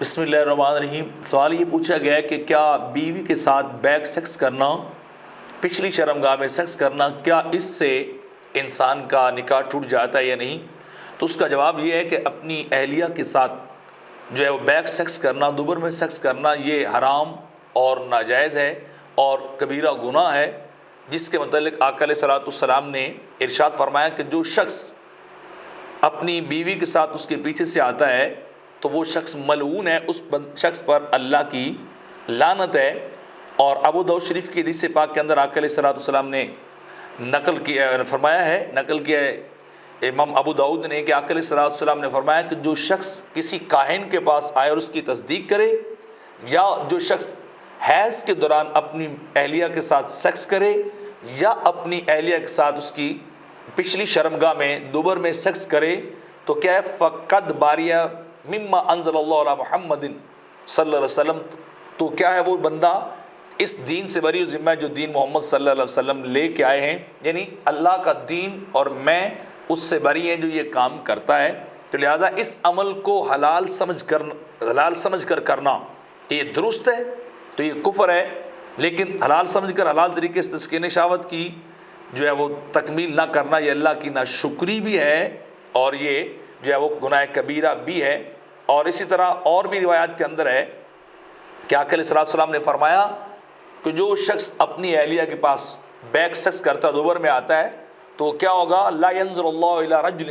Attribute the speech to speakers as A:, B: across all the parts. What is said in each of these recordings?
A: بسم اللہ الرحمن الرحیم۔ سوال یہ پوچھا گیا ہے کہ کیا بیوی کے ساتھ بیک سیکس کرنا، پچھلی شرمگاہ میں سیکس کرنا، کیا اس سے انسان کا نکاح ٹوٹ جاتا ہے یا نہیں؟ تو اس کا جواب یہ ہے کہ اپنی اہلیہ کے ساتھ جو ہے وہ بیک سیکس کرنا، دوبر میں سیکس کرنا، یہ حرام اور ناجائز ہے اور کبیرہ گناہ ہے، جس کے متعلق آقا علیہ الصلوۃ والسلام نے ارشاد فرمایا کہ جو شخص اپنی بیوی کے ساتھ اس کے پیچھے سے آتا ہے تو وہ شخص ملعون ہے، اس شخص پر اللہ کی لعنت ہے۔ اور ابو داؤد شریف کی حدیث پاک کے اندر آقا علیہ الصلوۃ والسلام نے نقل کیا ہے امام ابو داؤد نے کہ آقا علیہ الصلوۃ والسلام نے فرمایا کہ جو شخص کسی کاہن کے پاس آئے اور اس کی تصدیق کرے، یا جو شخص حیض کے دوران اپنی اہلیہ کے ساتھ سیکس کرے، یا اپنی اہلیہ کے ساتھ اس کی پچھلی شرمگاہ میں دوبر میں سیکس کرے، تو کیا ہے فقد باریہ مما انزل اللہ علی محمد صلی اللہ علیہ وسلم، تو کیا ہے وہ بندہ اس دین سے بری ذمہ ہے جو دین محمد صلی اللہ علیہ وسلم لے کے آئے ہیں، یعنی اللہ کا دین، اور میں اس سے بری ہیں جو یہ کام کرتا ہے۔ تو لہٰذا اس عمل کو حلال سمجھ کر کرنا کہ یہ درست ہے تو یہ کفر ہے، لیکن حلال سمجھ کر حلال طریقے سے تسکین شہوت کی جو ہے وہ تکمیل نہ کرنا، یہ اللہ کی ناشکری بھی ہے اور یہ جو ہے وہ گناہ کبیرہ بھی ہے۔ اور اسی طرح اور بھی روایات کے اندر ہے کہ آقا علیہ الصلوۃ والسلام نے فرمایا کہ جو شخص اپنی اہلیہ کے پاس بیک سیکس کرتا ہے، دوبر میں آتا ہے، تو کیا ہوگا؟ لا ينظر اللہ الی رجل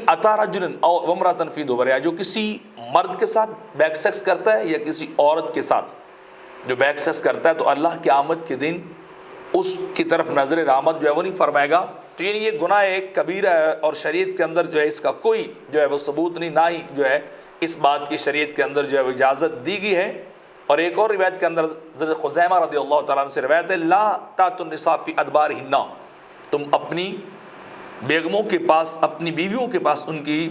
A: اتى رجل او امرأة فی دبرها، جو کسی مرد کے ساتھ بیک سیکس کرتا ہے یا کسی عورت کے ساتھ جو بیک سیکس کرتا ہے، تو اللہ کی آمد کے دن اس کی طرف نظر رحمت جو ہے وہ نہیں فرمائے گا۔ تو یعنی یہ گناہ ایک کبیرہ ہے اور شریعت کے اندر جو ہے اس کا کوئی جو ہے وہ ثبوت نہیں، نہ ہی جو ہے اس بات کی شریعت کے اندر جو ہے وہ اجازت دی گئی ہے۔ اور ایک اور روایت کے اندر حضرت خزیمہ رضی اللہ تعالیٰ عنہ سے روایت ہے، لا تأتوا النساء فی ادبارہن، تم اپنی بیگموں کے پاس، اپنی بیویوں کے پاس ان کی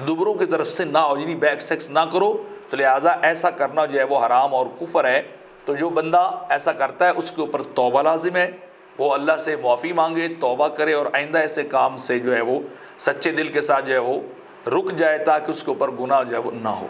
A: دبروں کی طرف سے نہ ہو، یعنی بیک سیکس نہ کرو۔ تو لہٰذا ایسا کرنا جو ہے وہ حرام اور کفر ہے۔ تو جو بندہ ایسا کرتا ہے اس کے اوپر توبہ لازم ہے، وہ اللہ سے معافی مانگے، توبہ کرے اور آئندہ ایسے کام سے جو ہے وہ سچے دل کے ساتھ جو ہے وہ رک جائے، تاکہ اس کے اوپر گناہ جو ہے وہ نہ ہو۔